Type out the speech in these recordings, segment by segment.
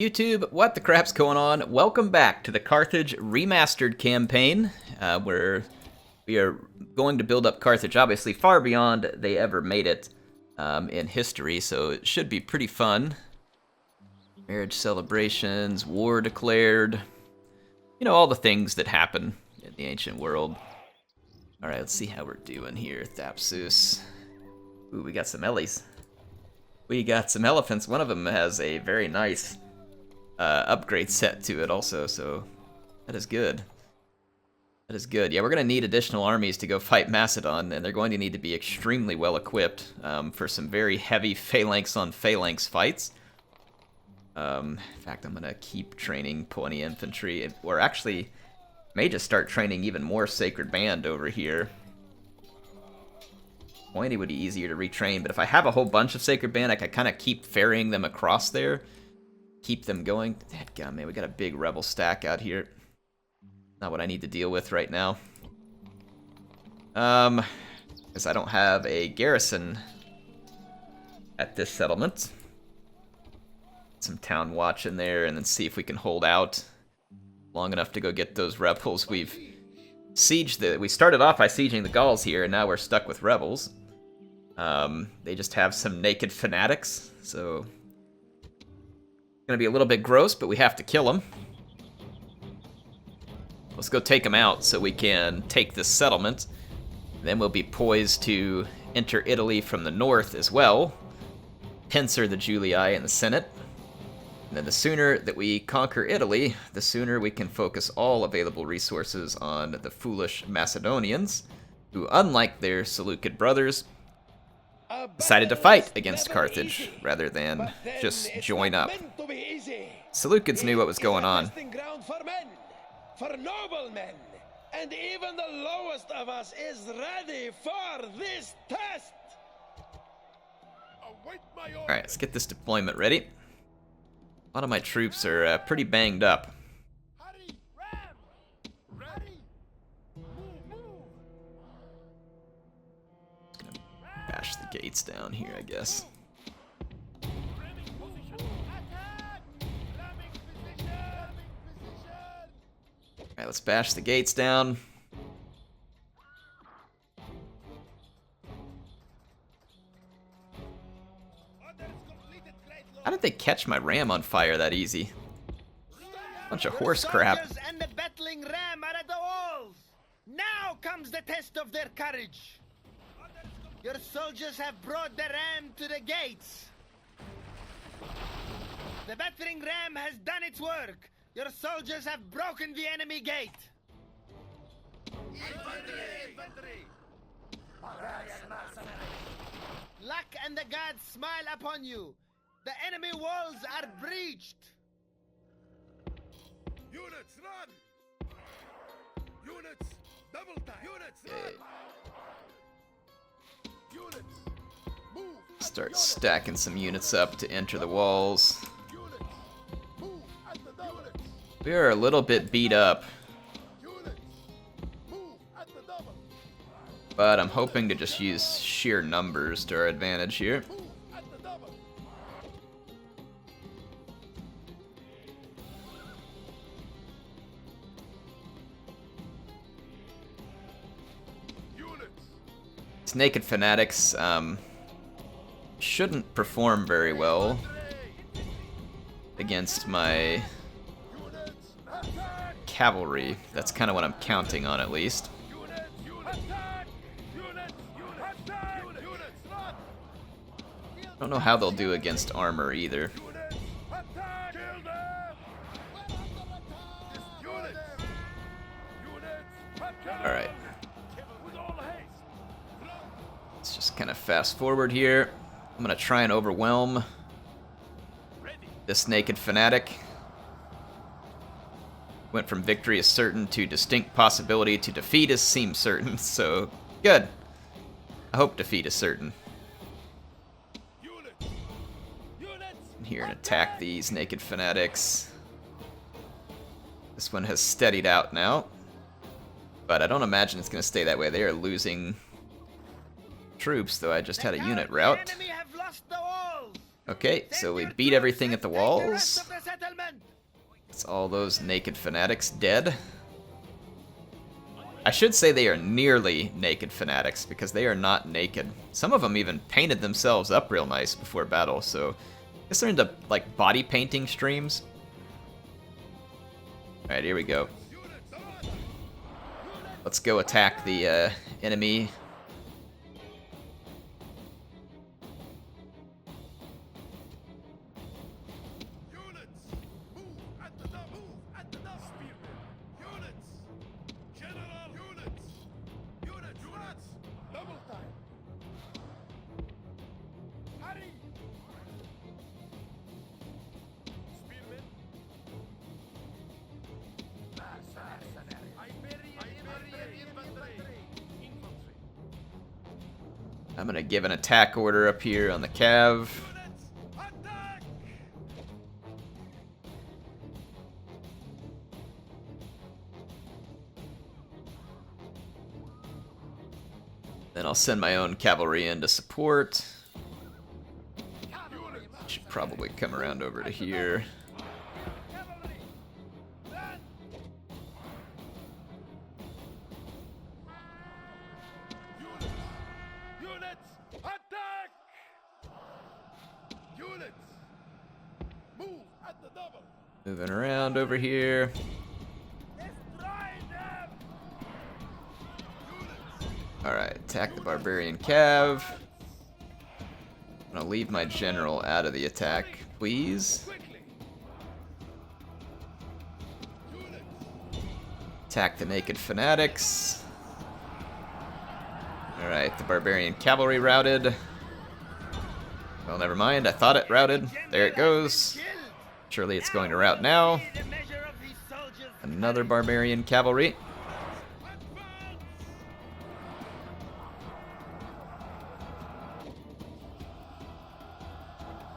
YouTube, what the crap's going on? Welcome back to the Carthage Remastered campaign, where we are going to build up Carthage, obviously far beyond they ever made it in history, so it should be pretty fun. Marriage celebrations, war declared, you know, all the things that happen in the ancient world. Alright, let's see how we're doing here, Thapsus. Ooh, we got some Ellies. We got some elephants. One of them has a very nice upgrade set to it also, so that is good. That is good. Yeah, we're going to need additional armies to go fight Macedon, and they're going to need to be extremely well equipped for some very heavy phalanx on phalanx fights. In fact, I'm going to keep training Pony Infantry, or actually may just start training even more Sacred Band over here. Pointy would be easier to retrain, but if I have a whole bunch of Sacred Band, I can kind of keep ferrying them across there. Keep them going. Dadgum, man, we got a big rebel stack out here. Not what I need to deal with right now. Because I don't have a garrison at this settlement. Some town watch in there, and then see if we can hold out long enough to go get those rebels. We started off by sieging the Gauls here, and now we're stuck with rebels. They just have some naked fanatics, so gonna be a little bit gross, but we have to kill them. Let's go take them out so we can take this settlement. Then we'll be poised to enter Italy from the north as well. Pincer the Julii in the Senate. And then the sooner that we conquer Italy, the sooner we can focus all available resources on the foolish Macedonians, who, unlike their Seleucid brothers, decided to fight against Carthage rather than just join up. Seleucids knew what was going on. For noble men, and even the lowest of us is ready for this test. Alright, let's get this deployment ready. A lot of my troops are pretty banged up. Just gonna bash the gates down here, I guess. Alright, let's bash the gates down. How did they catch my ram on fire that easy? Bunch of horse crap. And the battling ram are at the walls. Now comes the test of their courage. Your soldiers have brought the ram to the gates. The battering ram has done its work. Your soldiers have broken the enemy gate. Infantry! Luck and the gods smile upon you. The enemy walls are breached. Units, run! Units, double time! Units, run! Units, move! Start stacking some units up to enter the walls. We are a little bit beat up, but I'm hoping to just use sheer numbers to our advantage here. These naked fanatics shouldn't perform very well against my cavalry. That's kind of what I'm counting on, at least. I don't know how they'll do against armor either. Alright. Let's just kind of fast forward here. I'm going to try and overwhelm this naked fanatic. Went from victory is certain to distinct possibility to defeat is seems certain, so good. I hope defeat is certain. I'm here and attack these naked fanatics. This one has steadied out now, but I don't imagine it's going to stay that way. They are losing troops, though I just had a unit rout. Okay, so we beat everything at the walls. It's all those naked fanatics dead. I should say they are nearly naked fanatics, because they are not naked. Some of them even painted themselves up real nice before battle, so I guess they're into, like, body painting streams. Alright, here we go. Let's go attack the enemy. I'm gonna give an attack order up here on the cav. Then I'll send my own cavalry in to support. Should probably come around over to here. Moving around over here. Alright, attack the barbarian cav. I'm gonna leave my general out of the attack, please. Attack the naked fanatics. Alright, the barbarian cavalry routed. Well, never mind, I thought it routed. There it goes. Surely it's going to rout now. Another barbarian cavalry.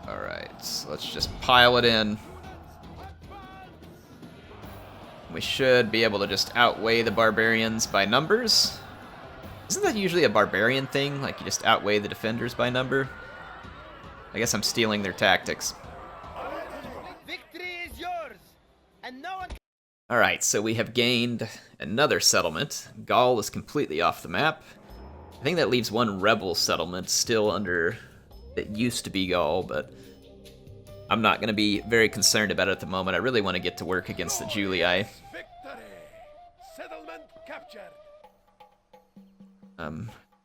Alright, so let's just pile it in. We should be able to just outweigh the barbarians by numbers. Isn't that usually a barbarian thing? Like, you just outweigh the defenders by number? I guess I'm stealing their tactics. Alright, so we have gained another settlement. Gaul is completely off the map. I think that leaves one rebel settlement still under... that used to be Gaul, but I'm not going to be very concerned about it at the moment. I really want to get to work against the Julii. Settlement captured.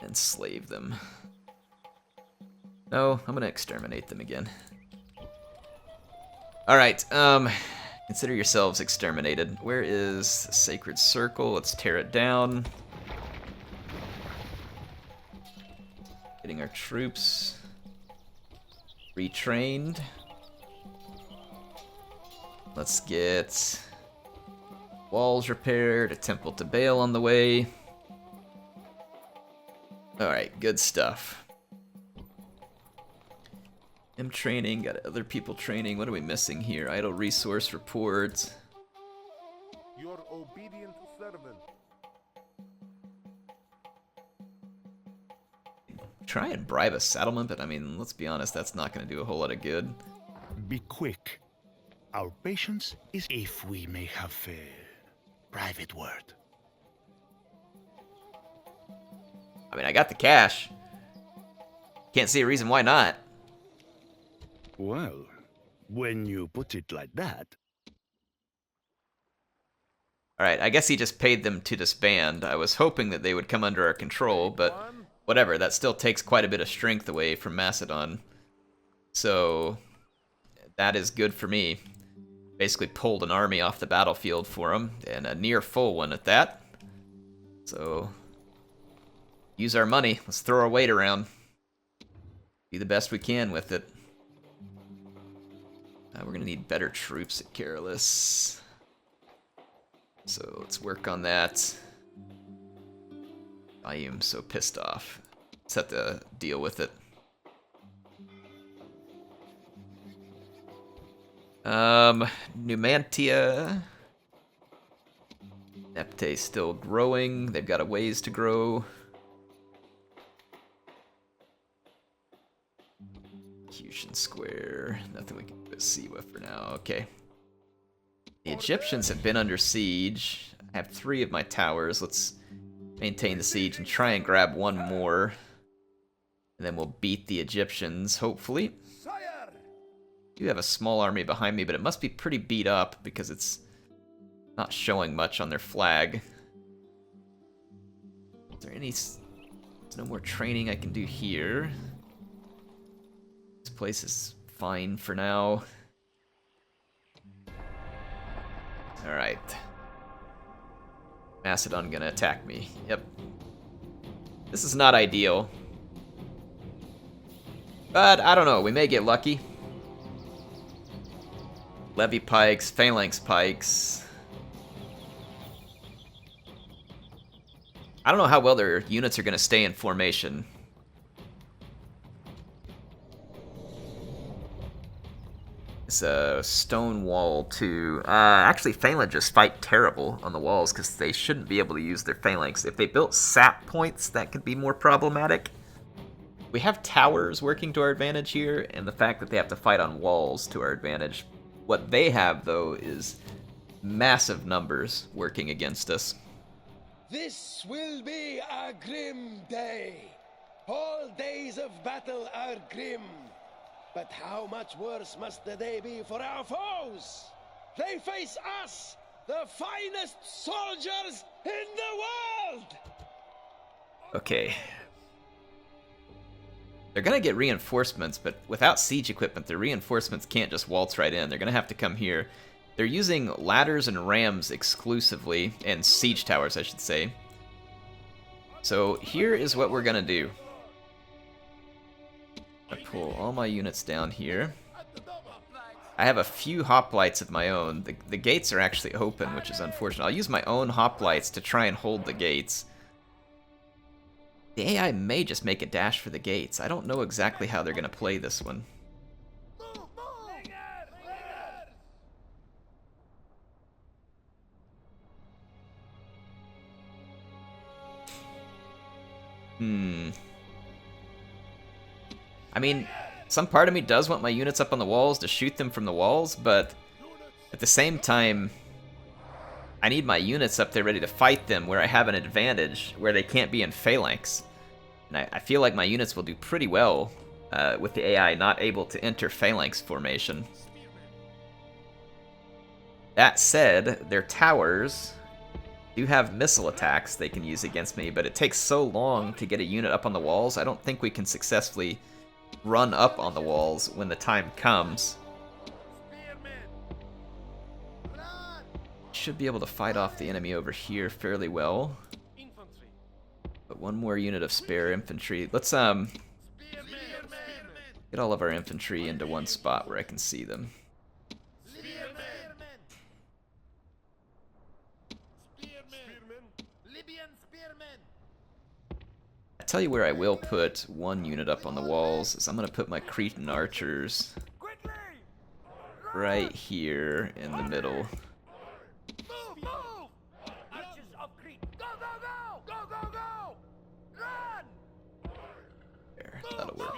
Enslave them. No, I'm going to exterminate them again. Alright, consider yourselves exterminated. Where is the Sacred Circle? Let's tear it down. Getting our troops retrained. Let's get walls repaired, a temple to Baal on the way. Alright, good stuff. I'm training, got other people training. What are we missing here? Idle resource report. Your obedient servant. Try and bribe a settlement, but I mean, let's be honest, that's not going to do a whole lot of good. Be quick. Our patience is if we may have a private word. I mean, I got the cash. Can't see a reason why not. Well, when you put it like that. Alright, I guess he just paid them to disband. I was hoping that they would come under our control, but whatever, that still takes quite a bit of strength away from Macedon. So, that is good for me. Basically pulled an army off the battlefield for him, and a near full one at that. So, use our money. Let's throw our weight around. Be the best we can with it. We're going to need better troops at Carolus. So let's work on that. I am so pissed off. Just have to deal with it. Numantia. Nepte still growing. They've got a ways to grow. Execution Square. Nothing we can do at Siwa for now. Okay. The Egyptians have been under siege. I have 3 of my towers. Let's maintain the siege and try and grab one more. And then we'll beat the Egyptians, hopefully. I do have a small army behind me, but it must be pretty beat up because it's not showing much on their flag. Is there any... There's no more training I can do here. This place is fine for now. Alright. Macedon gonna attack me. Yep. This is not ideal. But, I don't know, we may get lucky. Levy pikes, phalanx pikes. I don't know how well their units are gonna stay in formation. It's a stone wall too. Actually, phalanges fight terrible on the walls because they shouldn't be able to use their phalanx. If they built sap points, that could be more problematic. We have towers working to our advantage here, and the fact that they have to fight on walls to our advantage. What they have, though, is massive numbers working against us. This will be a grim day. All days of battle are grim. But how much worse must the day be for our foes? They face us, the finest soldiers in the world! Okay. They're gonna get reinforcements, but without siege equipment, their reinforcements can't just waltz right in. They're gonna have to come here. They're using ladders and rams exclusively, and siege towers, I should say. So here is what we're gonna do. I pull all my units down here. I have a few hoplites of my own. The gates are actually open, which is unfortunate. I'll use my own hoplites to try and hold the gates. The AI may just make a dash for the gates. I don't know exactly how they're going to play this one. I mean, some part of me does want my units up on the walls to shoot them from the walls, but at the same time, I need my units up there ready to fight them where I have an advantage, where they can't be in phalanx. And I feel like my units will do pretty well with the AI not able to enter phalanx formation. That said, their towers do have missile attacks they can use against me, but it takes so long to get a unit up on the walls, I don't think we can successfully run up on the walls when the time comes. Should be able to fight off the enemy over here fairly well. But one more unit of spare infantry. Let's get all of our infantry into one spot where I can see them. I tell you where I will put one unit up on the walls is I'm going to put my Cretan archers right here in the middle. There, that'll work.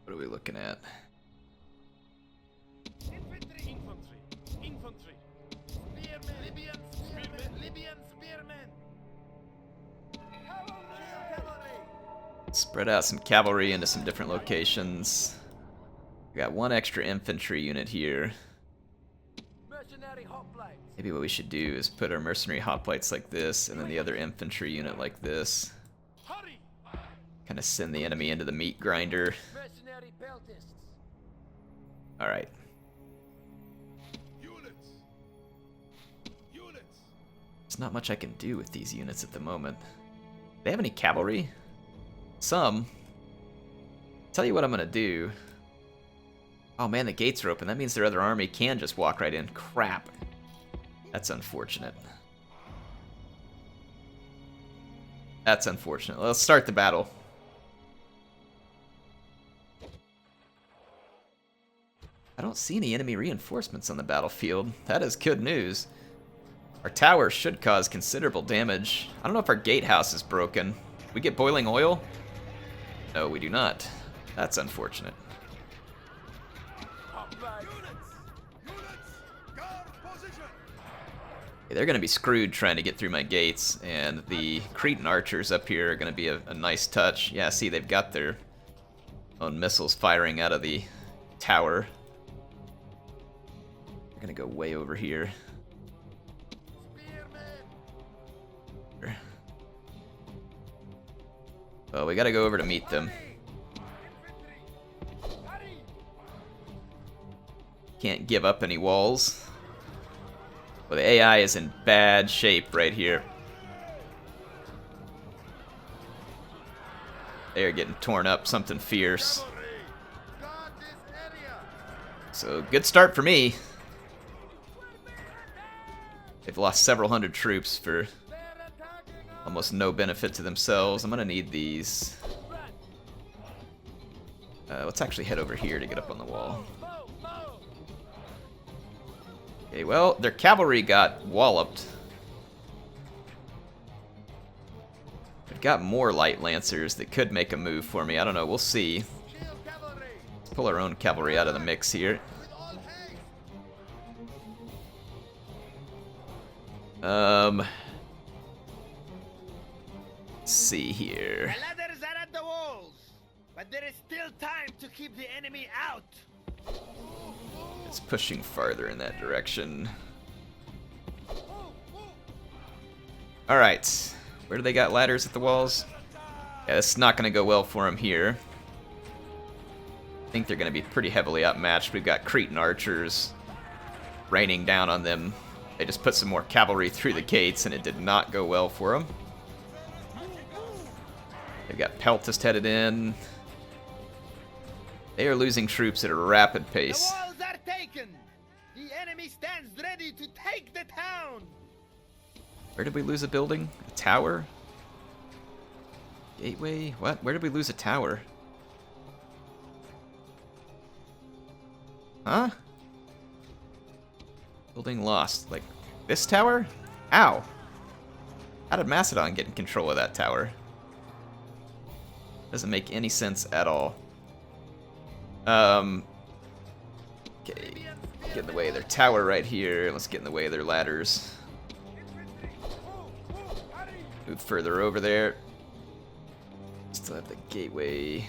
What are we looking at? Infantry! Spearmen! Libyan spearmen! Cavalry! Spread out some cavalry into some different locations. We got one extra infantry unit here. Mercenary hoplites! Maybe what we should do is put our mercenary hoplites like this, and then the other infantry unit like this. Kind of send the enemy into the meat grinder. Mercenary peltists! Alright. There's not much I can do with these units at the moment. Do they have any cavalry? Some. Tell you what I'm gonna do. Oh man, the gates are open. That means their other army can just walk right in. Crap. That's unfortunate. That's unfortunate. Let's start the battle. I don't see any enemy reinforcements on the battlefield. That is good news. Our tower should cause considerable damage. I don't know if our gatehouse is broken. We get boiling oil? No, we do not. That's unfortunate. Okay, they're going to be screwed trying to get through my gates, and the Cretan archers up here are going to be a nice touch. Yeah, see, they've got their own missiles firing out of the tower. They're going to go way over here. Well, we got to go over to meet them. Can't give up any walls. Well, the AI is in bad shape right here. They are getting torn up, something fierce. So, good start for me. They've lost several hundred troops for almost no benefit to themselves. I'm gonna need these. Let's actually head over here to get up on the wall. Okay, well, their cavalry got walloped. They've got more light lancers that could make a move for me. I don't know, we'll see. Let's pull our own cavalry out of the mix here. Let's see here. The ladders are at the walls, but there is still time to keep the enemy out. It's pushing farther in that direction. Alright. Where do they got ladders at the walls? Yeah, it's not going to go well for them here. I think they're going to be pretty heavily outmatched. We've got Cretan archers raining down on them. They just put some more cavalry through the gates, and it did not go well for them. They've got Peltast headed in. They are losing troops at a rapid pace. The walls are taken. The enemy stands ready to take the town. Where did we lose a building? A tower? Gateway? What? Where did we lose a tower? Huh? Building lost. Like, this tower? Ow! How did Macedon get in control of that tower? Doesn't make any sense at all. Okay. Get in the way of their tower right here. Let's get in the way of their ladders. Move further over there. Still have the gateway.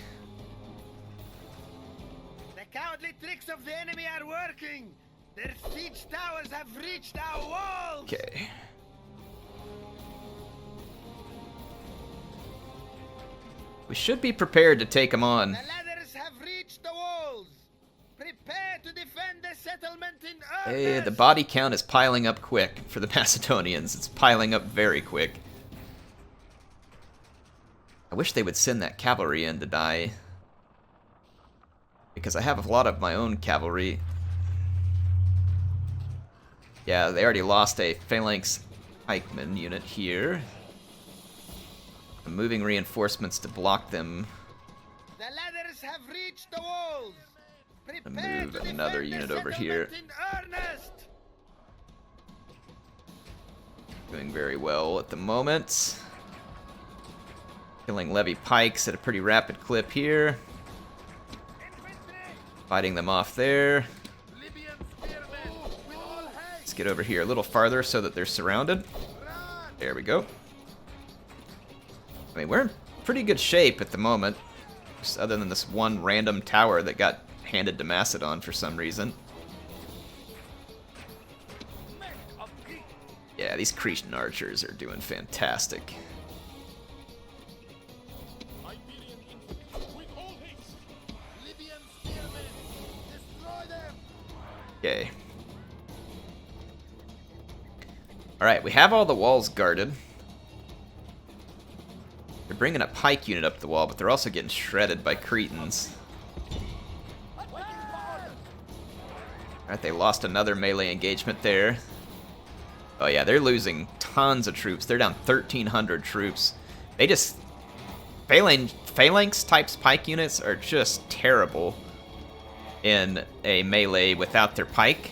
The cowardly tricks of the enemy are working. Their siege towers have reached our walls. Okay. We should be prepared to take them on. The ladders have reached the walls. Prepare to defend the settlement in earnest. Hey, the body count is piling up quick for the Macedonians. It's piling up very quick. I wish they would send that cavalry in to die, because I have a lot of my own cavalry. Yeah, they already lost a phalanx pikeman unit here. I'm moving reinforcements to block them. The ladders have reached the walls. Move to another defend unit the over here. settlement in earnest. Doing very well at the moment. Killing levy pikes at a pretty rapid clip here. Fighting them off there. Let's get over here a little farther so that they're surrounded. There we go. I mean, we're in pretty good shape at the moment, just other than this one random tower that got handed to Macedon for some reason. Yeah, these Cretan archers are doing fantastic. Okay. Alright, we have all the walls guarded. They're bringing a pike unit up the wall, but they're also getting shredded by Cretans. Alright, they lost another melee engagement there. Oh yeah, they're losing tons of troops. They're down 1,300 troops. They just... Phalanx types pike units are just terrible in a melee without their pike.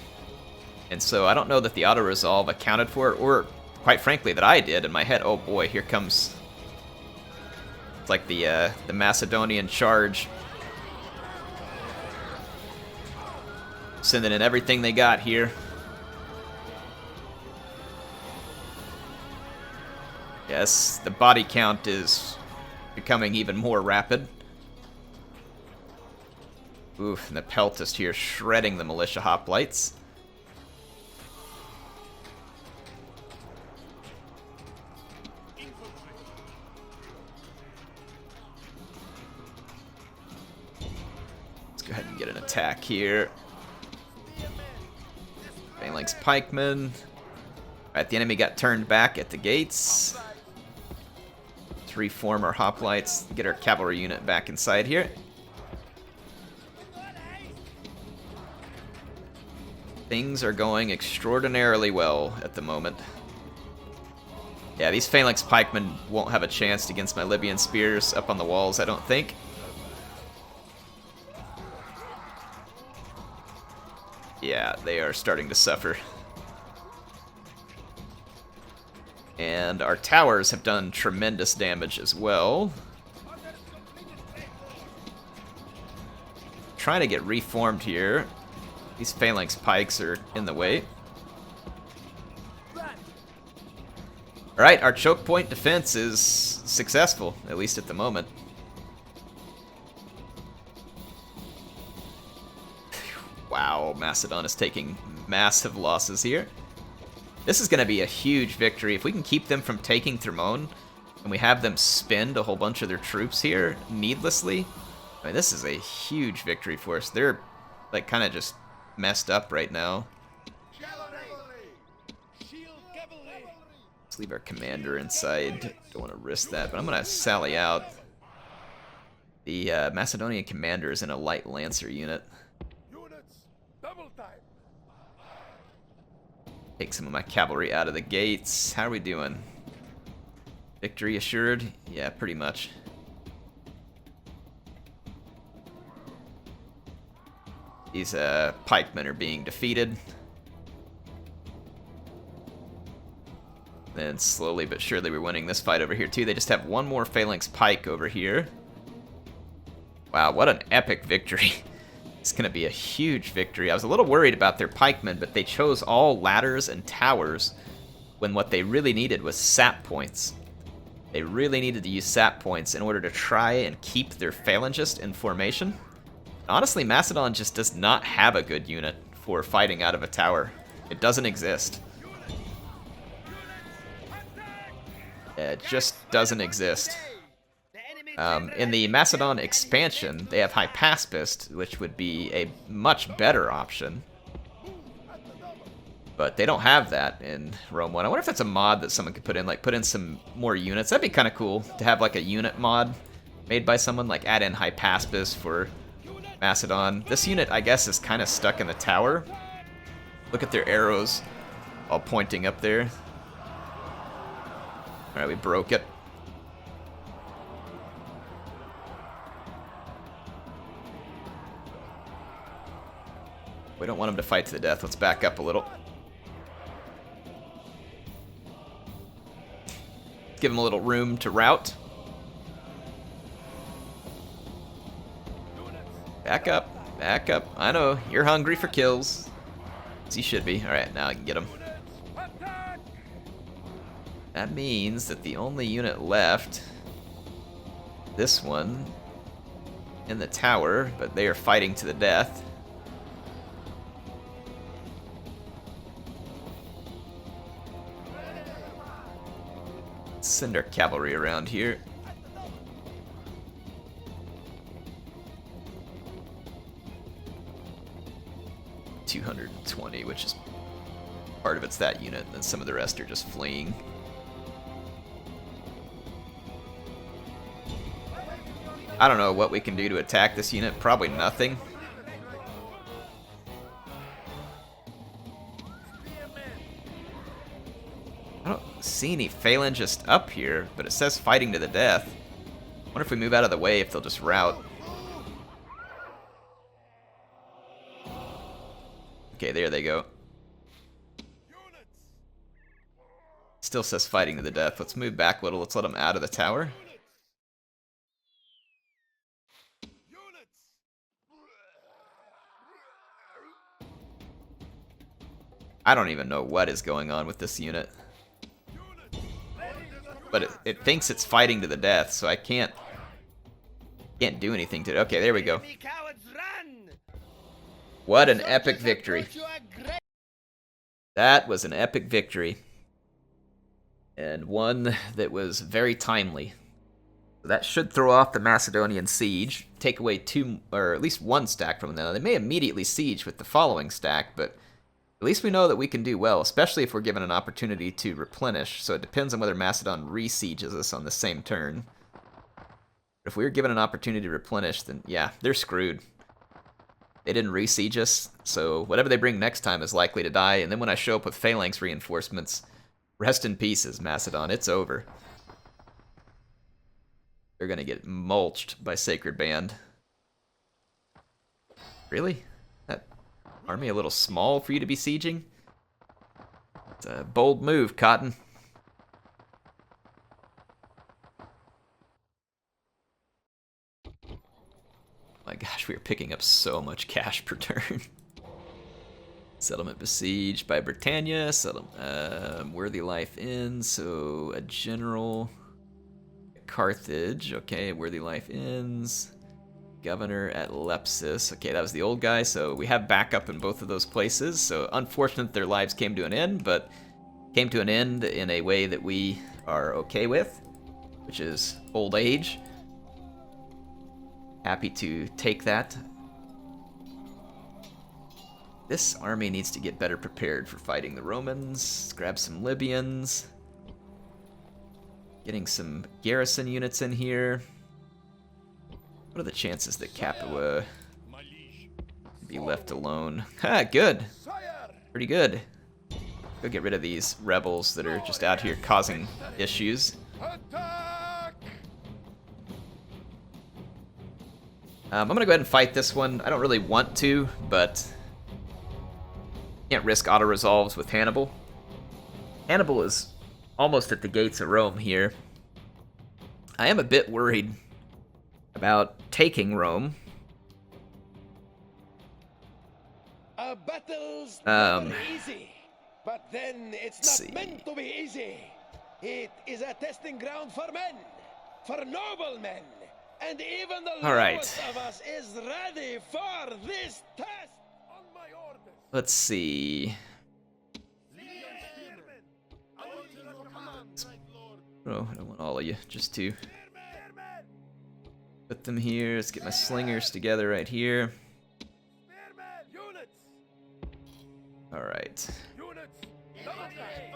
And so I don't know that the auto-resolve accounted for it, or quite frankly that I did in my head. Oh boy, here comes... It's like the Macedonian charge. Sending in everything they got here. Yes, the body count is becoming even more rapid. Oof, and the Peltist here shredding the militia hoplites. Let's go ahead and get an attack here. Phalanx pikemen. Alright, the enemy got turned back at the gates. Let's reform our hoplites, get our cavalry unit back inside here. Things are going extraordinarily well at the moment. Yeah, these Phalanx pikemen won't have a chance against my Libyan spears up on the walls, I don't think. Yeah, they are starting to suffer. And our towers have done tremendous damage as well. Trying to get reformed here. These Phalanx pikes are in the way. Alright, our choke point defense is successful, at least at the moment. Wow, Macedon is taking massive losses here. This is going to be a huge victory. If we can keep them from taking Thermon, and we have them spend a whole bunch of their troops here needlessly, I mean, this is a huge victory for us. They're, like, kind of just messed up right now. Let's leave our commander inside. Don't want to risk that, but I'm going to sally out. The Macedonian commander is in a light lancer unit. Take some of my cavalry out of the gates. How are we doing? Victory assured? Yeah, pretty much. These pikemen are being defeated. Then slowly but surely we're winning this fight over here too. They just have one more Phalanx pike over here. Wow, what an epic victory. It's going to be a huge victory. I was a little worried about their pikemen, but they chose all ladders and towers when what they really needed was sap points. They really needed to use sap points in order to try and keep their phalangist in formation. Honestly, Macedon just does not have a good unit for fighting out of a tower. It doesn't exist. It just doesn't exist. In the Macedon expansion, they have Hypaspist, which would be a much better option. But they don't have that in Rome 1. I wonder if that's a mod that someone could put in, like put in some more units. That'd be kind of cool to have like a unit mod made by someone, like add in Hypaspist for Macedon. This unit, I guess, is kind of stuck in the tower. Look at their arrows all pointing up there. Alright, we broke it. We don't want him to fight to the death. Let's back up a little. Give him a little room to rout. Back up. Back up. I know, you're hungry for kills. As you should be. Alright, now I can get him. That means that the only unit left, this one, in the tower, but they are fighting to the death. Send our cavalry around here. $220, which is part of it's that unit, and then some of the rest are just fleeing. I don't know what we can do to attack this unit. Probably nothing. I don't see any phalangist up here, but it says fighting to the death. I wonder if we move out of the way if they'll just rout. they go. Still says fighting to the death. Let's move back a little. Let's let them out of the tower. I don't even know what is going on with this unit. But it thinks it's fighting to the death, so I can't do anything to it. Okay, there we go. What an epic victory. That was an epic victory. And one that was very timely. That should throw off the Macedonian siege, take away 2, or at least 1 stack from them. They may immediately siege with the following stack, but at least we know that we can do well, especially if we're given an opportunity to replenish. So it depends on whether Macedon re-sieges us on the same turn. If we were given an opportunity to replenish, then yeah, they're screwed. They didn't re-siege us, so whatever they bring next time is likely to die. And then when I show up with phalanx reinforcements, rest in pieces, Macedon. It's over. They're gonna get mulched by Sacred Band. Really? That army a little small for you to be sieging? It's a bold move, Cotton. My gosh, we are picking up so much cash per turn. Settlement besieged by Britannia. Worthy life in. So a general. Carthage. Okay, worthy life ends. Governor at Lepsis. Okay, that was the old guy. So we have backup in both of those places. So unfortunate their lives came to an end, but came to an end in a way that we are okay with, which is old age. Happy to take that. This army needs to get better prepared for fighting the Romans. Grab some Libyans. Getting some garrison units in here. What are the chances that Capua be left alone? Ha, good. Pretty good. Go get rid of these rebels that are just out here causing issues. I'm gonna go ahead and fight this one. I don't really want to, but can't risk auto-resolves with Hannibal. Hannibal is almost at the gates of Rome here. I am a bit worried about taking Rome. A battle's never easy, but then it's not meant to be easy. It is a testing ground for men, for noble men. And even the lowest of us is ready for this test. On my orders. Let's see. Oh, I don't want all of you. Just 2. Put them here. Let's get my slingers together right here. Alright.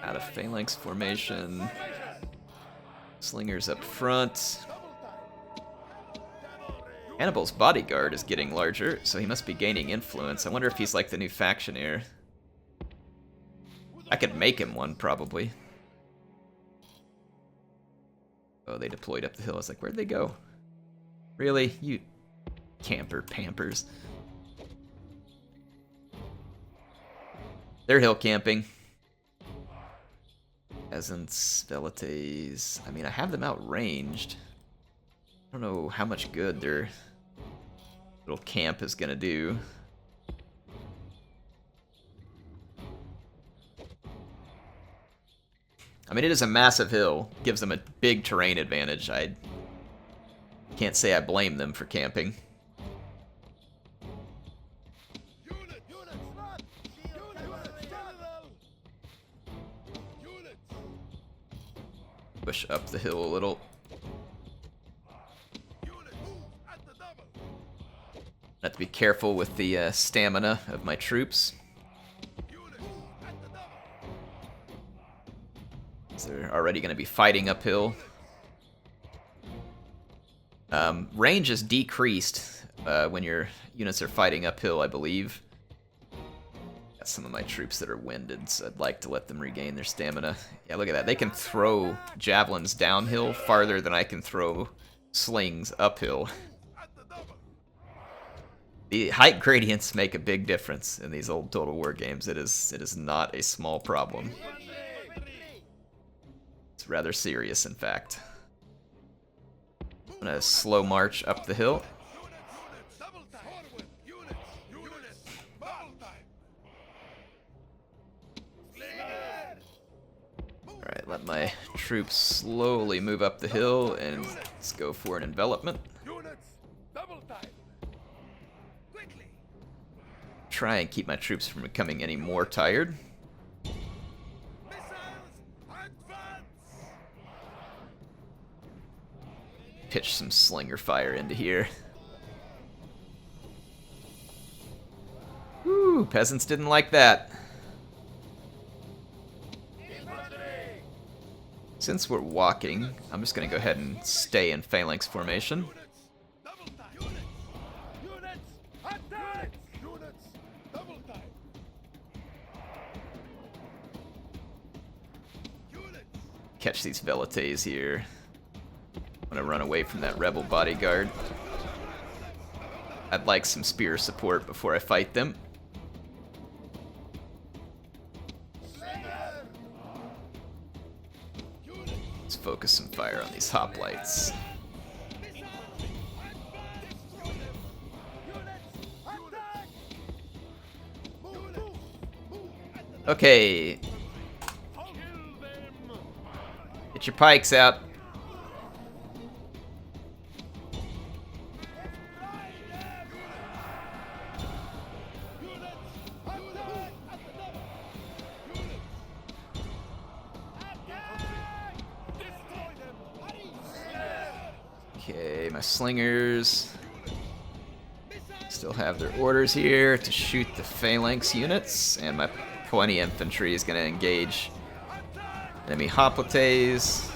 Out of phalanx formation. Slingers up front. Hannibal's bodyguard is getting larger, so he must be gaining influence. I wonder if he's like the new faction heir. I could make him one, probably. Oh, they deployed up the hill. I was like, where'd they go? Really? You camper pampers. They're hill camping. Peasants, Velites. I mean, I have them outranged. I don't know how much good their little camp is gonna do. I mean, it is a massive hill. Gives them a big terrain advantage. I can't say I blame them for camping. Push up the hill a little. Have to be careful with the stamina of my troops. They're already going to be fighting uphill. Range is decreased when your units are fighting uphill, I believe. Got some of my troops that are winded, so I'd like to let them regain their stamina. Yeah, look at that. They can throw javelins downhill farther than I can throw slings uphill. The height gradients make a big difference in these old Total War games. It is not a small problem. It's rather serious, in fact. I'm gonna slow march up the hill. Alright, let my troops slowly move up the hill and let's go for an envelopment. Try and keep my troops from becoming any more tired. Pitch some slinger fire into here. Woo, peasants didn't like that. Since we're walking, I'm just gonna go ahead and stay in phalanx formation. Catch these velites here. I'm gonna run away from that rebel bodyguard. I'd like some spear support before I fight them. Let's focus some fire on these hoplites. Okay. Get your pikes out. Okay, my slingers still have their orders here to shoot the phalanx units, and my 20 infantry is going to engage enemy hoplites.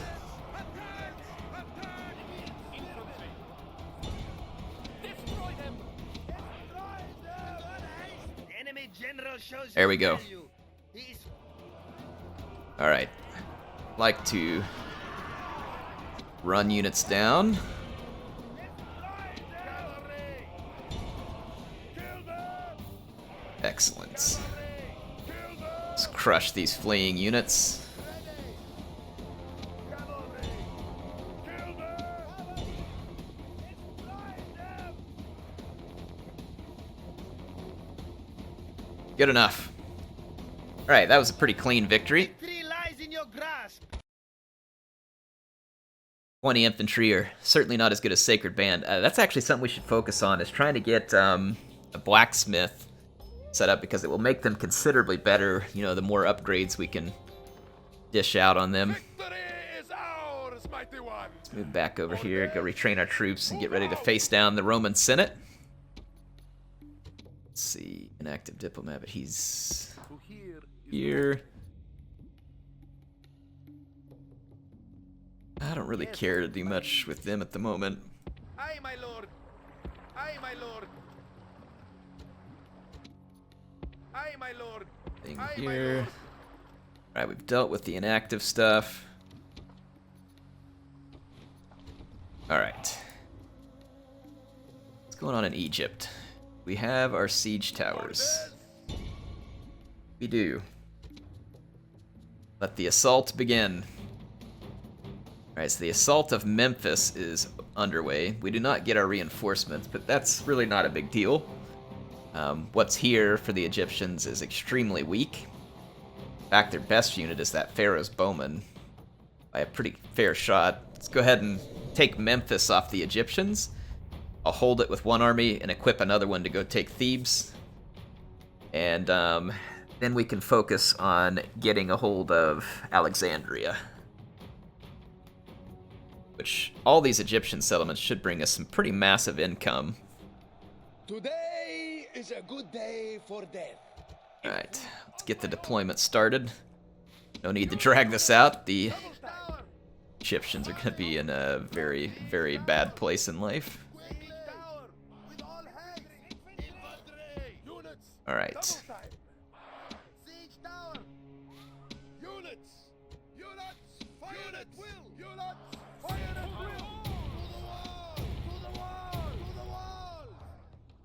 There we go. Alright. Like to run units down. Excellent. Let's crush these fleeing units. Good enough. Alright, that was a pretty clean victory. 20 infantry are certainly not as good as Sacred Band. That's actually something we should focus on, is trying to get a blacksmith set up, because it will make them considerably better, you know, the more upgrades we can dish out on them. Let's move back over here, go retrain our troops, and get ready to face down the Roman Senate. Let's see, an active diplomat, but he's here. I don't really care to do much with them at the moment. Aye, my lord. Aye, my lord. Aye, my lord. Thing here. Alright, we've dealt with the inactive stuff. Alright. What's going on in Egypt? We have our siege towers. We do. Let the assault begin. Alright, so the assault of Memphis is underway. We do not get our reinforcements, but that's really not a big deal. What's here for the Egyptians is extremely weak. In fact, their best unit is that Pharaoh's Bowman by a pretty fair shot. Let's go ahead and take Memphis off the Egyptians. I'll hold it with one army and equip another one to go take Thebes. And then we can focus on getting a hold of Alexandria, which all these Egyptian settlements should bring us some pretty massive income. Today is a good day for death. Alright, let's get the deployment started. No need to drag this out. The Egyptians are going to be in a very, very bad place in life. Alright.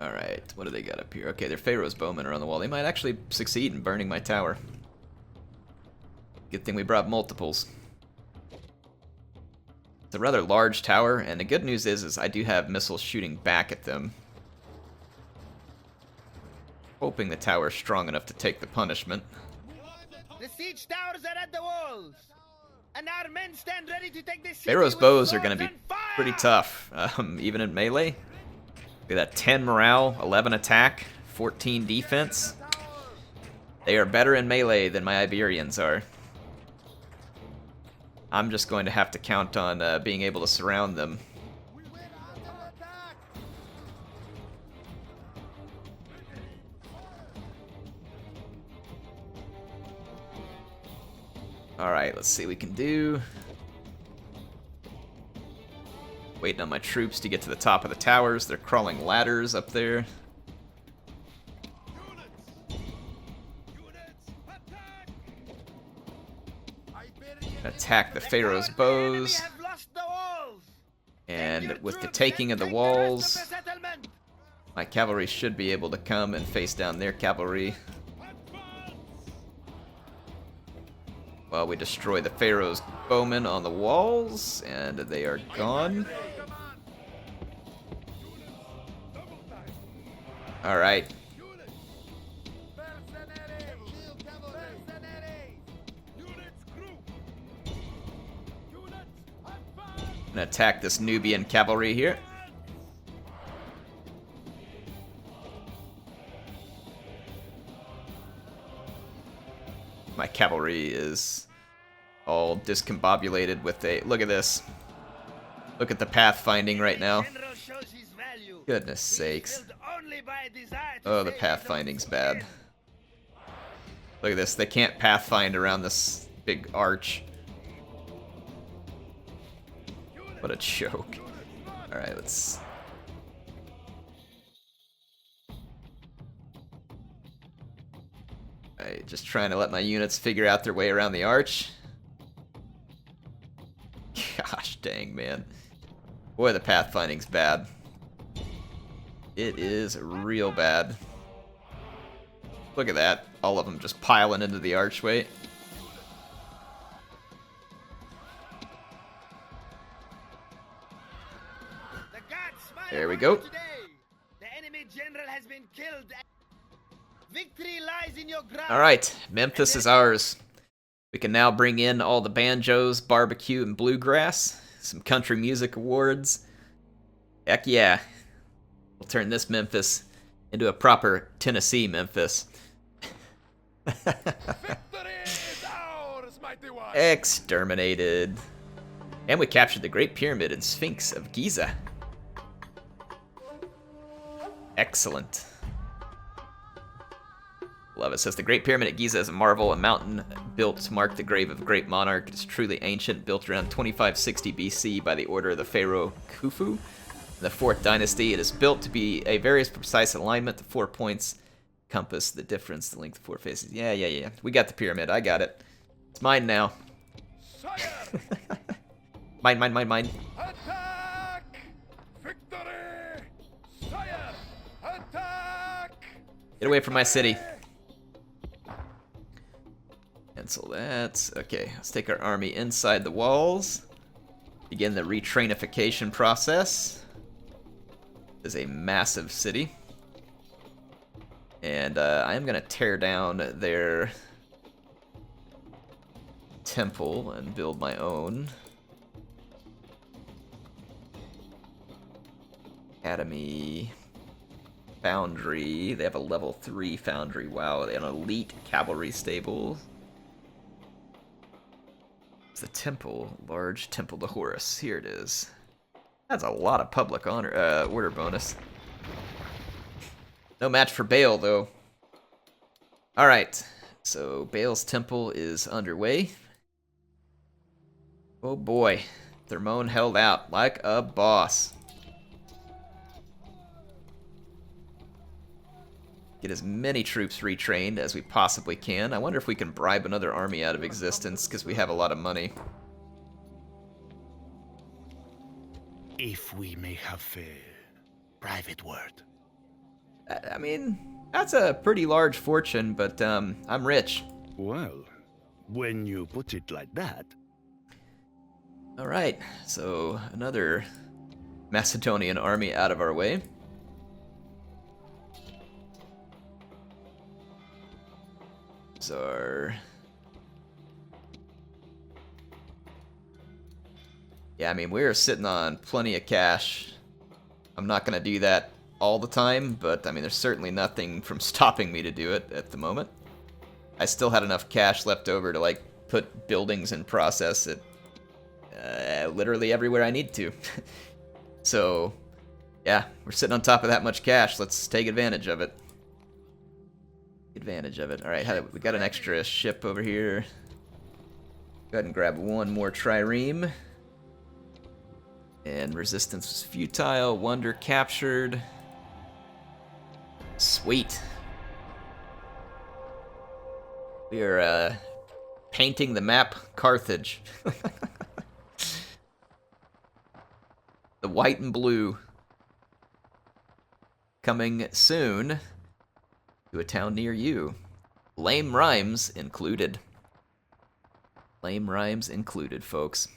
Alright, What do they got up here? Okay, their Pharaoh's bowmen are on the wall. They might actually succeed in burning my tower. Good thing we brought multiples. It's a rather large tower, and the good news is I do have missiles shooting back at them. Hoping the tower's strong enough to take the punishment. The siege towers are at the walls, and our men stand ready to take this city. Pharaoh's with bows are swords going to be and fire! pretty tough, even in melee. Look at that, 10 morale, 11 attack, 14 defense. They are better in melee than my Iberians are. I'm just going to have to count on being able to surround them. Alright, let's see what we can do. Waiting on my troops to get to the top of the towers. They're crawling ladders up there. Attack the Pharaoh's bows. And with the taking of the walls, my cavalry should be able to come and face down their cavalry. While we destroy the Pharaoh's bowmen on the walls, and they are gone. Alright. Gonna attack this Nubian cavalry here. My cavalry is all discombobulated with a... Look at this. Look at the pathfinding right now. Goodness sakes. Oh, the pathfinding's bad. Look at this. They can't pathfind around this big arch. What a joke. Alright, let's... Alright, just trying to let my units figure out their way around the arch. Gosh dang, man. Boy, the pathfinding's bad. It is real bad. Look at that. All of them just piling into the archway. There we go. The enemy general has been killed. Victory lies in your ground. Alright, Memphis is ours. We can now bring in all the banjos, barbecue, and bluegrass. Some country music awards. Heck yeah. We'll turn this Memphis into a proper Tennessee Memphis. Exterminated. And we captured the Great Pyramid and Sphinx of Giza. Excellent. Love it. Says the Great Pyramid at Giza is a marvel, a mountain built to mark the grave of a great monarch. It is truly ancient, built around 2560 BC by the order of the pharaoh Khufu, in the 4th dynasty. It is built to be a very precise alignment. The 4 points compass the difference, the length of 4 faces. Yeah. We got the pyramid. I got it. It's mine now. Mine. Attack! Victory! Sire! Attack! Get away from my city. Cancel that. Okay, let's take our army inside the walls. Begin the retrainification process. This is a massive city. And I am going to tear down their temple and build my own. Academy. Foundry. They have a level 3 foundry. Wow, they have an elite cavalry stable. It's the temple. Large temple to Horus. Here it is. That's a lot of public honor order bonus. No match for Baal, though. Alright, so Baal's temple is underway. Oh boy. Thermon held out like a boss. Get as many troops retrained as we possibly can. I wonder if we can bribe another army out of existence, because we have a lot of money. If we may have a private word. I mean, that's a pretty large fortune, but I'm rich. Well, when you put it like that. All right, so another Macedonian army out of our way. Yeah, I mean, we're sitting on plenty of cash. I'm not going to do that all the time, but I mean, there's certainly nothing from stopping me to do it at the moment. I still had enough cash left over to, like, put buildings in process at literally everywhere I need to. So, yeah, we're sitting on top of that much cash. Let's take advantage of it. All right, we got an extra ship over here. Go ahead and grab one more trireme. And resistance was futile. Wonder captured. Sweet. We are painting the map Carthage. The white and blue. Coming soon to a town near you. Lame rhymes included. Lame rhymes included, folks.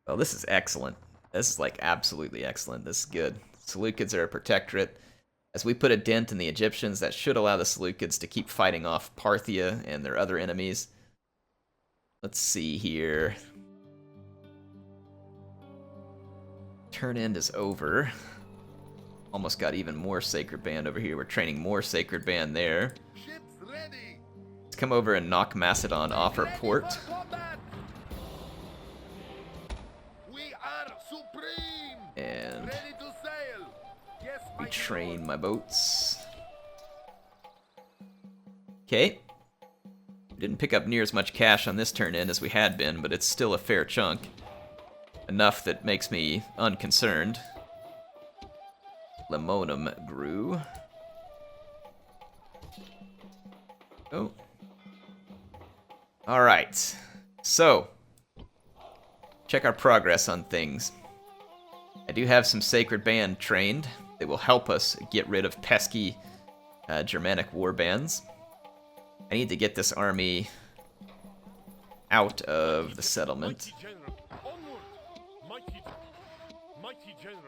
Well, this is excellent. This is, like, absolutely excellent. This is good. Seleucids are a protectorate. As we put a dent in the Egyptians, that should allow the Seleucids to keep fighting off Parthia and their other enemies. Let's see here. Turn end is over. Almost got even more Sacred Band over here. We're training more Sacred Band there. Ships ready. Let's come over and knock Macedon off our port. We are supreme. And Ready to sail. Yes, my retrain my boats. Okay. We didn't pick up near as much cash on this turn in as we had been, but it's still a fair chunk. Enough that makes me unconcerned. Lemonum grew. Oh. Alright. So, check our progress on things. I do have some Sacred Band trained. They will help us get rid of pesky Germanic warbands. I need to get this army out of the settlement. Mighty general. Onward. Mighty general.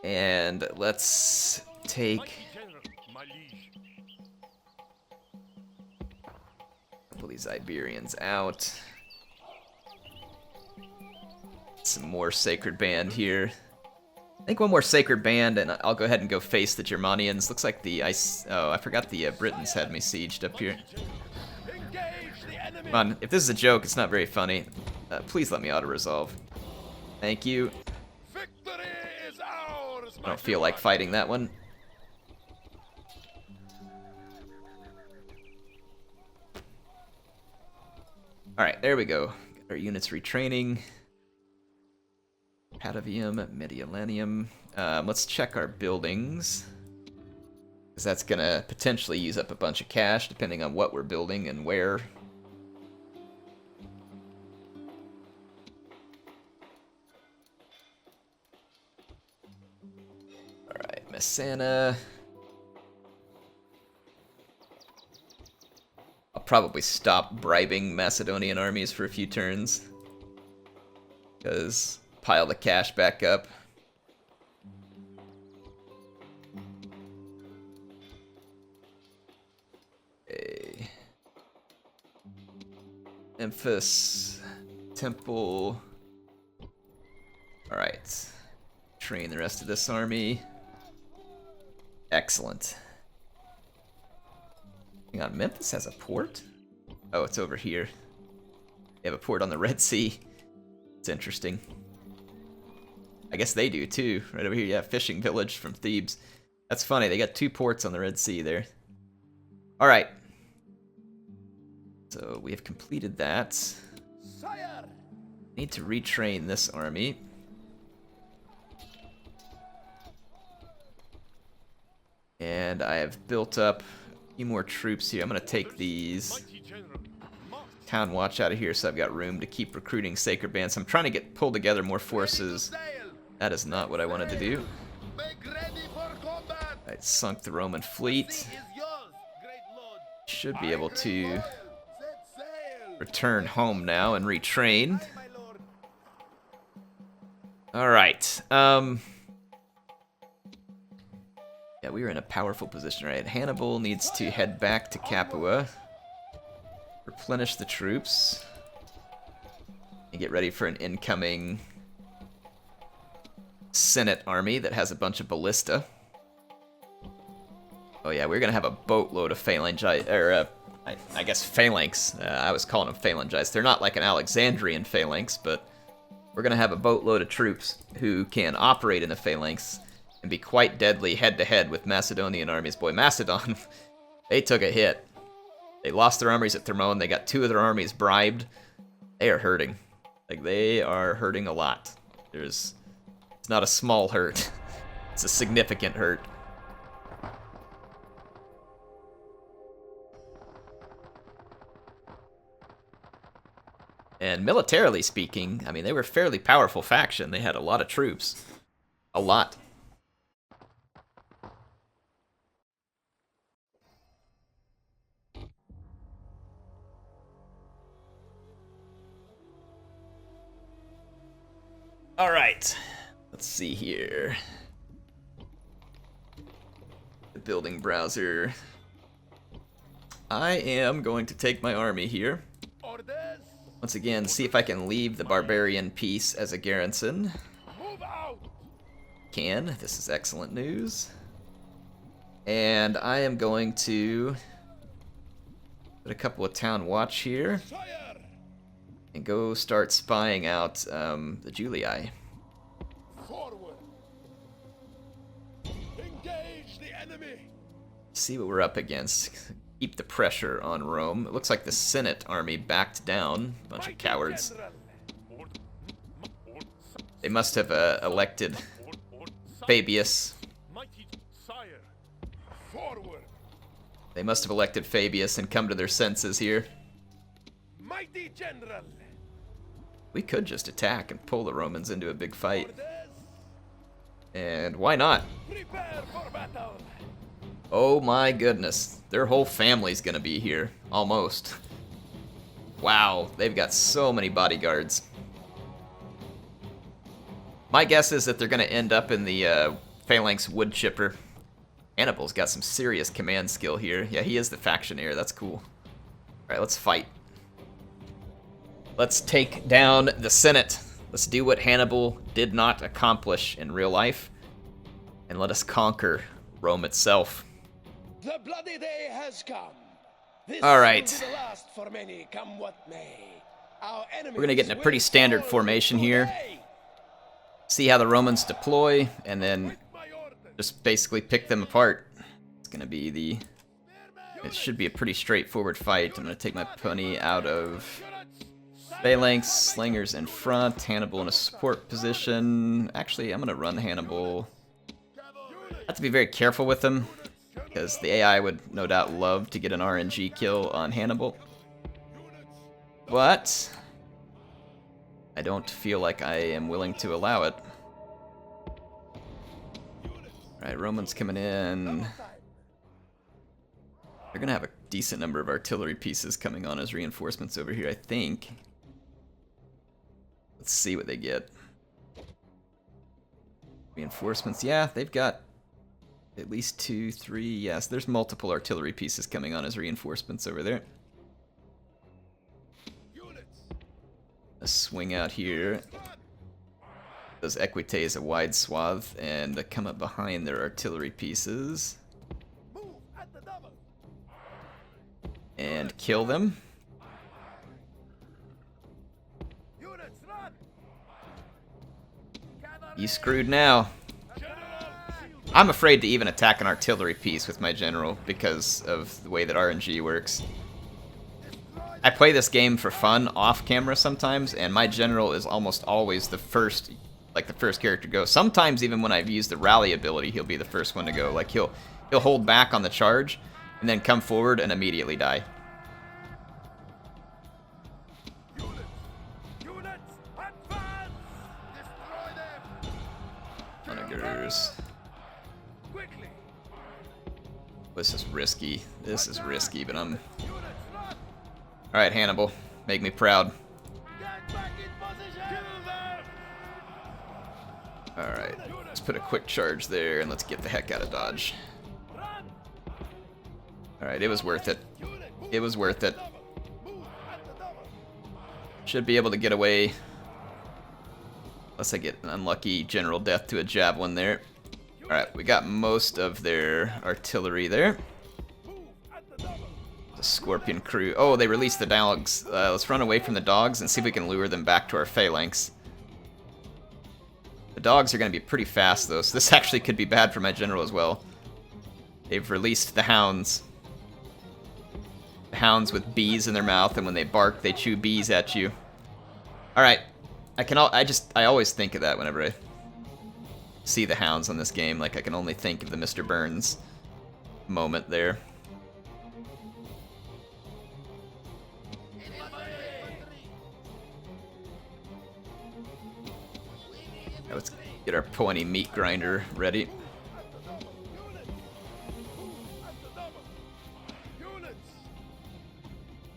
And let's take Mighty general, my liege. a couple of these Iberians out. Some more Sacred Band here. I think one more Sacred Band, and I'll go ahead and go face the Germanians. Looks like the ice. Oh, I forgot the Britons had me sieged up here. Engage the enemy. Come on, if this is a joke, it's not very funny. Please let me auto-resolve. Thank you. Victory is ours. I don't feel like fighting that one. Alright, there we go. Got our units retraining. Patavium, Mediolanum. Let's check our buildings. Because that's going to potentially use up a bunch of cash, depending on what we're building and where. Alright, Messana. I'll probably stop bribing Macedonian armies for a few turns. Because pile the cash back up. Okay. Memphis. Temple. Alright. Train the rest of this army. Excellent. Hang on, Memphis has a port? Oh, it's over here. They have a port on the Red Sea. It's interesting. I guess they do too. Right over here, yeah, fishing village from Thebes. That's funny, they got 2 ports on the Red Sea there. Alright. So we have completed that. Sire. Need to retrain this army. And I have built up a few more troops here. I'm going to take these Mighty general. March. town watch out of here so I've got room to keep recruiting Sacred Bands. I'm trying to pull together more forces. Sail. That is not what I wanted to do. Make ready for combat. Right, Alright, sunk the Roman fleet. Is yours, great lord. Should be able to Set sail. return home now and retrain. Aye, my lord. Alright, yeah, we were in a powerful position, right? Hannibal needs to head back to Capua, replenish the troops, and get ready for an incoming Senate army that has a bunch of ballista. Oh yeah, we're gonna have a boatload of phalangi, or I guess phalanx. I was calling them phalangites. They're not like an Alexandrian phalanx, but we're gonna have a boatload of troops who can operate in the phalanx and be quite deadly head-to-head with Macedonian armies. Boy, Macedon, they took a hit. They lost their armies at Thermon. They got 2 of their armies bribed. They are hurting. Like, they are hurting a lot. It's not a small hurt. It's a significant hurt. And militarily speaking, I mean, they were a fairly powerful faction. They had a lot of troops. A lot. All right. Let's see here. The building browser. I am going to take my army here. Orders. Once again, see if I can leave the barbarian piece as a garrison. Move out. Can. This is excellent news. And I am going to put a couple of town watch here Sire. and go start spying out the Julii. Forward. Engage the enemy. See what we're up against. Keep the pressure on Rome. It looks like the Senate army backed down. Bunch of cowards. They must have elected Fabius. Mighty sire. Forward. They must have elected Fabius and come to their senses here. Mighty general. We could just attack and pull the Romans into a big fight. Orders. And why not? Prepare for battle. Oh my goodness. Their whole family's gonna be here. Almost. Wow, they've got so many bodyguards. My guess is that they're gonna end up in the Phalanx Wood Chipper. Hannibal's got some serious command skill here. Yeah, he is the factioneer. That's cool. Alright, let's fight. Let's take down the Senate. Let's do what Hannibal did not accomplish in real life. And let us conquer Rome itself. The bloody day has come. This All right. will be the last for many, come what may. Our We're gonna get in a pretty enemies standard will formation fall here. today. See how the Romans deploy, and then My orders. just basically pick them apart. It's gonna be the... It should be a pretty straightforward fight. I'm gonna take my pony out of Phalanx, Slingers in front, Hannibal in a support position. Actually, I'm gonna run Hannibal. I have to be very careful with him, because the AI would no doubt love to get an RNG kill on Hannibal. But I don't feel like I am willing to allow it. Alright, Romans coming in. They're gonna have a decent number of artillery pieces coming on as reinforcements over here, I think. Let's see what they get. Reinforcements, yeah, they've got at least 2, 3, yes, there's multiple artillery pieces coming on as reinforcements over there. Let's swing out here. Those Equites a wide swath and come up behind their artillery pieces. Move at the double. And kill them. Units run. You screwed now. I'm afraid to even attack an artillery piece with my general because of the way that RNG works. I play this game for fun off camera sometimes, and my general is almost always the first, like the first character to go. Sometimes even when I've used the rally ability, he'll be the first one to go. Like he'll hold back on the charge and then come forward and immediately die. Units advance. Destroy them. Onagers. Quickly. This is risky. This is risky, but I'm... Alright, Hannibal. Make me proud. Alright, let's put a quick charge there and let's get the heck out of Dodge. Alright, it was worth it. It was worth it. Should be able to get away. Unless I get an unlucky general death to a javelin there. Alright, we got most of their artillery there. The Scorpion crew. Oh, they released the dogs. Let's run away from the dogs and see if we can lure them back to our phalanx. The dogs are going to be pretty fast, though, so this actually could be bad for my general as well. They've released the hounds. The hounds with bees in their mouth, and when they bark, they chew bees at you. Alright. I always think of that whenever I see the hounds on this game. Like, I can only think of the Mr. Burns moment there. Now let's get our pony meat grinder ready.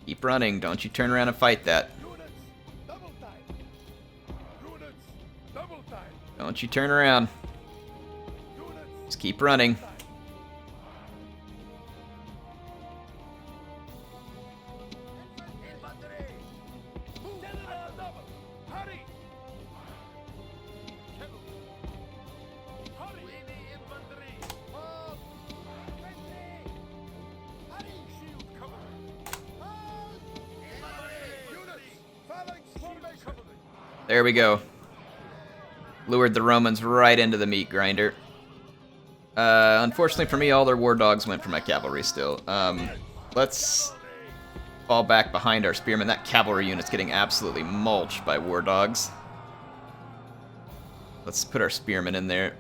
Keep running, don't you turn around and fight that. Don't you turn around. Just keep running. There we go. Lured the Romans right into the meat grinder. Unfortunately for me, all their war dogs went for my cavalry still. Let's fall back behind our spearmen. That cavalry unit's getting absolutely mulched by war dogs. Let's put our spearmen in there.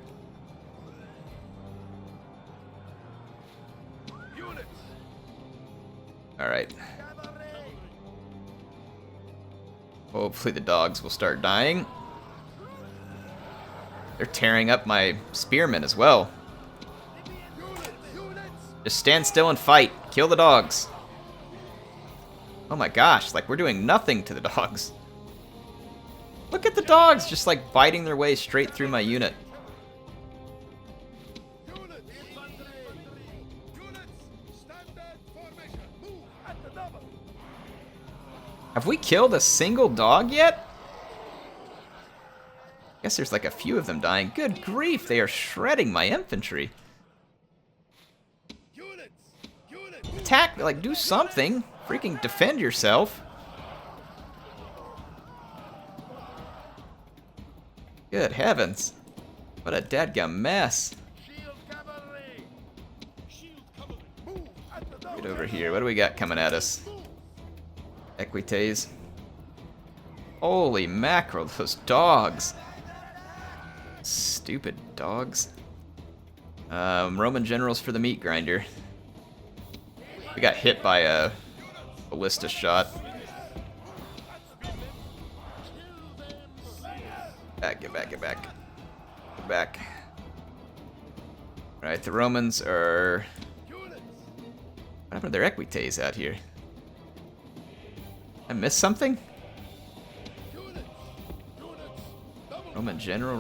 Alright. Hopefully the dogs will start dying. They're tearing up my spearmen as well. Just stand still and fight. Kill the dogs. Oh my gosh, like we're doing nothing to the dogs. Look at the dogs just like biting their way straight through my unit. Have we killed a single dog yet? I guess there's like a few of them dying. Good grief, they are shredding my infantry. Attack, like do something. Freaking defend yourself. Good heavens. What a dadgum mess. Get over here. What do we got coming at us? Equites. Holy mackerel, those dogs. Stupid dogs. Roman generals for the meat grinder. We got hit by a ballista shot. Get back. Get back. Alright, the Romans are... What happened to their equites out here? I missed something? Roman general.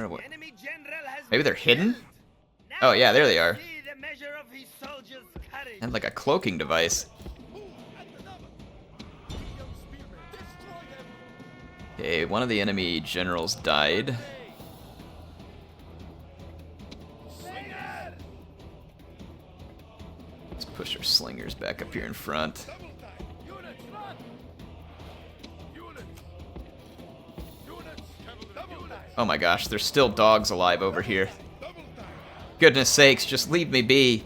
What? Maybe they're hidden? Oh yeah, there they are. And like a cloaking device. Okay, one of the enemy generals died. Let's push our slingers back up here in front. Oh my gosh, there's still dogs alive over here. Goodness sakes, just leave me be.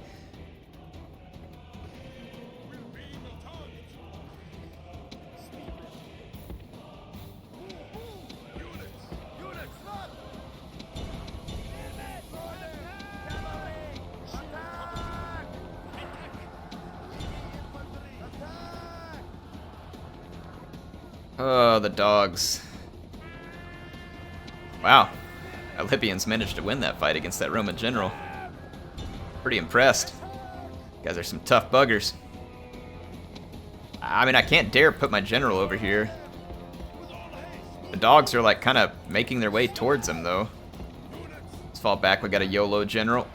Oh, the dogs. Wow. Libyans managed to win that fight against that Roman general. Pretty impressed. Guys are some tough buggers. I mean, I can't dare put my general over here. The dogs are like kind of making their way towards him though. Let's fall back. We got a YOLO general.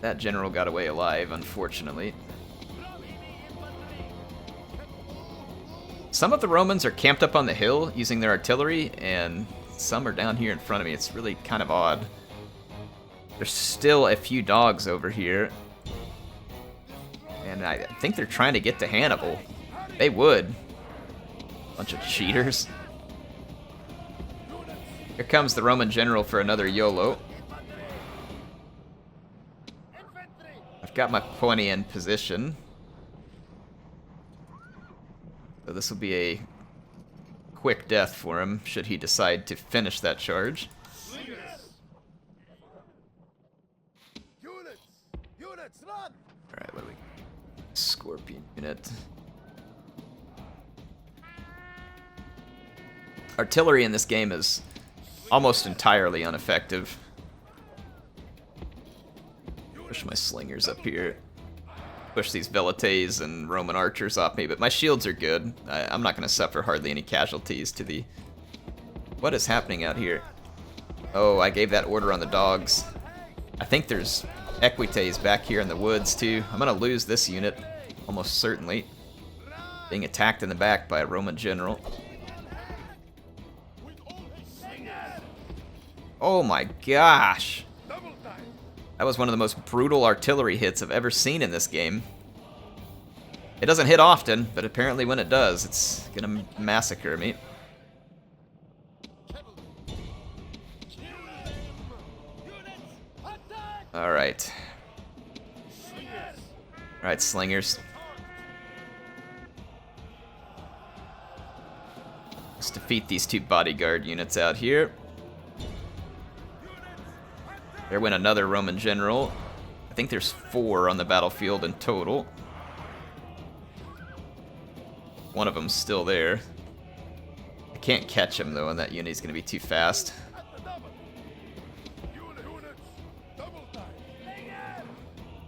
That general got away alive, unfortunately. Some of the Romans are camped up on the hill using their artillery, and some are down here in front of me. It's really kind of odd. There's still a few dogs over here. And I think they're trying to get to Hannibal. They would. Bunch of cheaters. Here comes the Roman general for another YOLO. I've got my pony in position. So this will be a quick death for him, should he decide to finish that charge. Units, run! Alright, what do we... Scorpion unit. Artillery in this game is almost entirely ineffective. Push my slingers up here. Push these velites and Roman archers off me, but my shields are good. I'm not going to suffer hardly any casualties to the... What is happening out here? Oh, I gave that order on the dogs. I think there's equites back here in the woods too. I'm going to lose this unit, almost certainly. Being attacked in the back by a Roman general. Oh my gosh! That was one of the most brutal artillery hits I've ever seen in this game. It doesn't hit often, but apparently when it does, it's gonna massacre me. Alright. Alright, slingers. Let's defeat these two bodyguard units out here. There went another Roman general. I think there's 4 on the battlefield in total. One of them's still there. I can't catch him though, and that unit's gonna be too fast.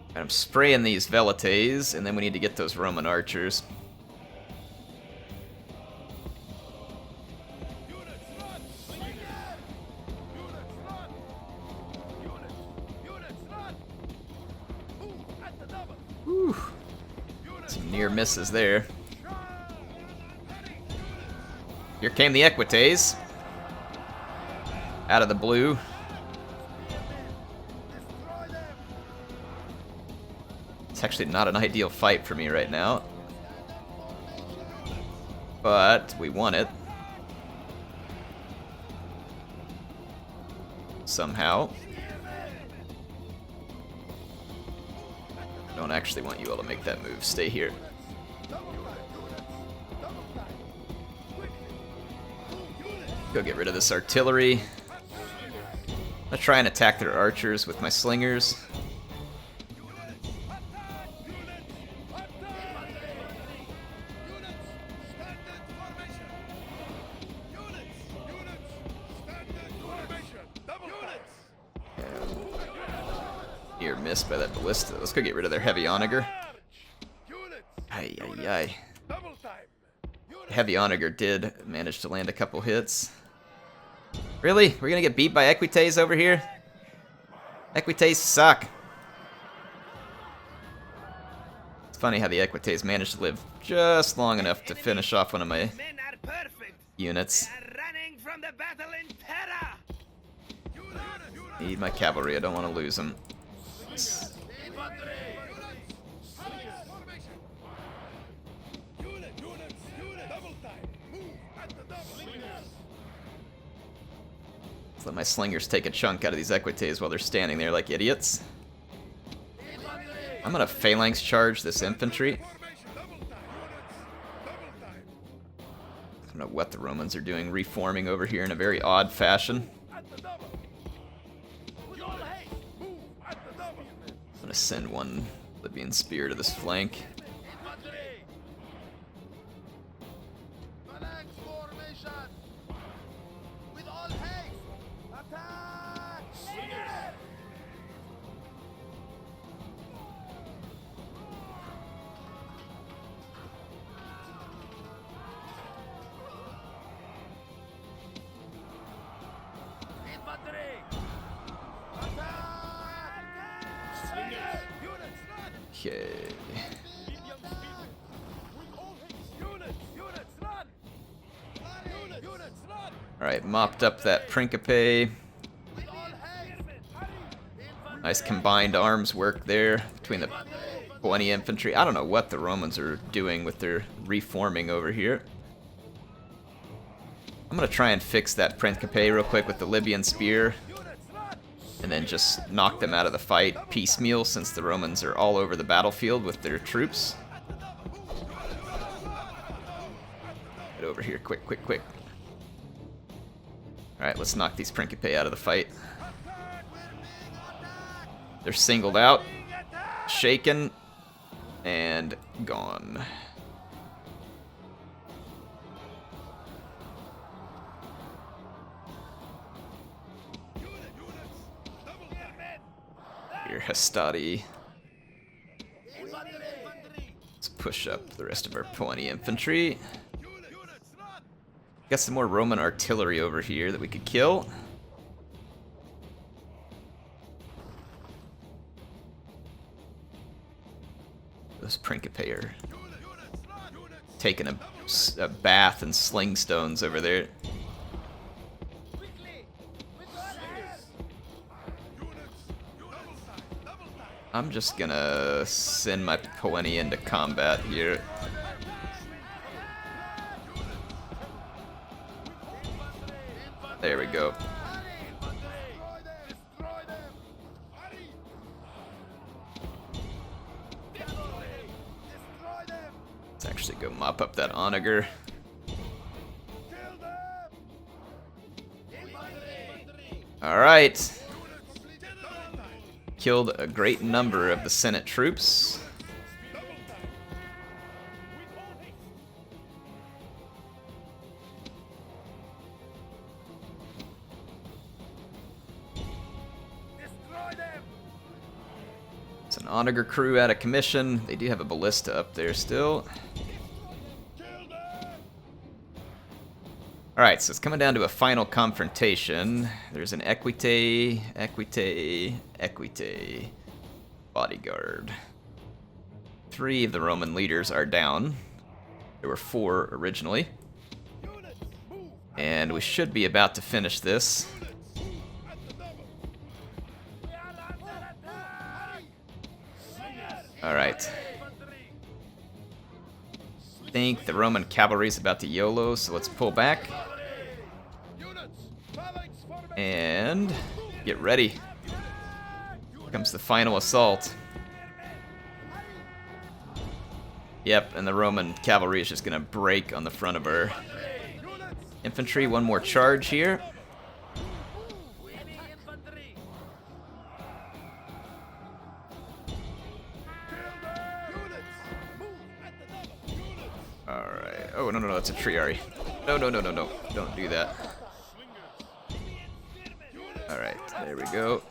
And I'm spraying these velites, and then we need to get those Roman archers. Whew. Some near misses there. Here came the equites. Out of the blue. It's actually not an ideal fight for me right now. But we won it. Somehow. Don't actually want you all to make that move. Stay here. Go get rid of this artillery. I'm gonna try and attack their archers with my slingers. Near missed by that ballista. Let's go get rid of their heavy onager. Ay, ay, ay. Heavy onager did manage to land a couple hits. Really? We're gonna get beat by equites over here? Equites suck. It's funny how the equites managed to live just long enough to finish off one of my units. Need my cavalry. I don't want to lose them. Let my slingers take a chunk out of these equites while they're standing there like idiots. I'm gonna phalanx charge this infantry. I don't know what the Romans are doing, reforming over here in a very odd fashion. I'm gonna send one Libyan spear to this flank. Okay. Alright, mopped up that Principe. Nice combined arms work there between the 20 infantry. I don't know what the Romans are doing with their reforming over here. I'm going to try and fix that Principe real quick with the Libyan spear. And then just knock them out of the fight piecemeal since the Romans are all over the battlefield with their troops. Get over here, quick, quick, quick. Alright, let's knock these Principe out of the fight. They're singled out, shaken, and gone. Here, Hastati. Let's push up the rest of our 20 infantry. Got some more Roman artillery over here that we could kill. Those Principe are taking a bath in sling stones over there. I'm just gonna send my Poeni into combat here. There we go. Let's actually go mop up that onager. Alright. Killed a great number of the Senate troops. It's an onager crew out of commission. They do have a ballista up there still. Alright, so it's coming down to a final confrontation. There's an Equite, bodyguard. 3 of the Roman leaders are down. There were 4 originally. And we should be about to finish this. Alright. I think the Roman cavalry is about to YOLO, so let's pull back. And get ready. Here comes the final assault. Yep, and the Roman cavalry is just gonna break on the front of our infantry. One more charge here. Alright. Oh, no, that's a Triari. No. Don't do that. Alright, there we go.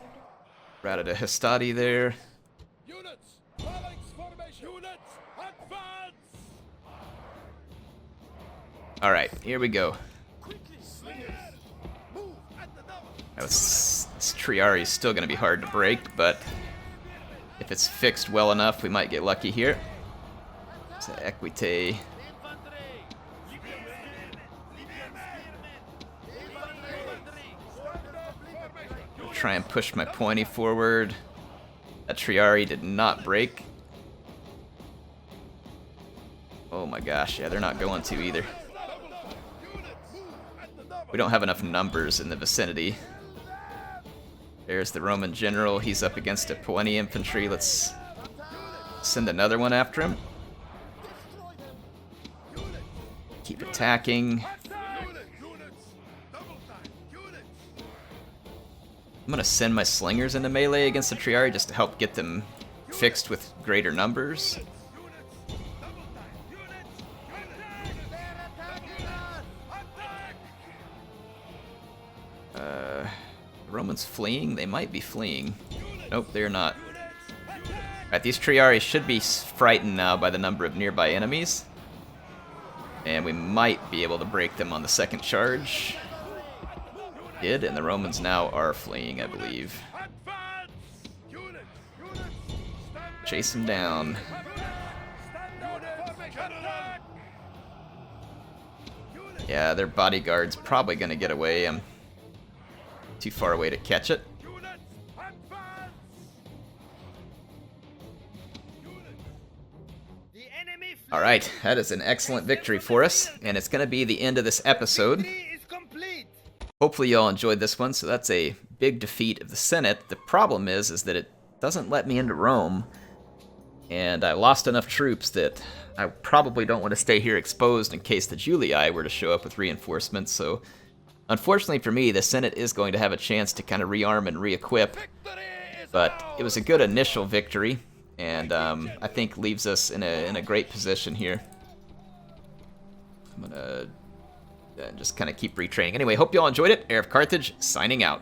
Routed a Hastati there. Alright, here we go. This Triari is still going to be hard to break, but if it's fixed well enough, we might get lucky here. It's an Equite. Try and push my Poeni forward. That Triari did not break. Oh my gosh, yeah, they're not going to either. We don't have enough numbers in the vicinity. There's the Roman general. He's up against a Poeni infantry. Let's send another one after him. Keep attacking. I'm going to send my slingers into melee against the Triari just to help get them fixed with greater numbers. Romans fleeing? They might be fleeing. Nope, they're not. Alright, these Triari should be frightened now by the number of nearby enemies. And we might be able to break them on the second charge. Did, and the Romans now are fleeing, I believe. chase him down. Yeah, their bodyguard's probably gonna get away. I'm too far away to catch it. The enemy fleet Alright, that is an excellent victory for us, and it's gonna be the end of this episode. is complete. Hopefully you all enjoyed this one. So that's a big defeat of the Senate. The problem is that it doesn't let me into Rome, and I lost enough troops that I probably don't want to stay here exposed in case the Julii were to show up with reinforcements. So unfortunately for me, the Senate is going to have a chance to kind of rearm and re-equip, but it was a good initial victory, and I think leaves us in a great position here. I'm gonna just kind of keep retraining. Anyway, hope you all enjoyed it. HeirofCarthage signing out.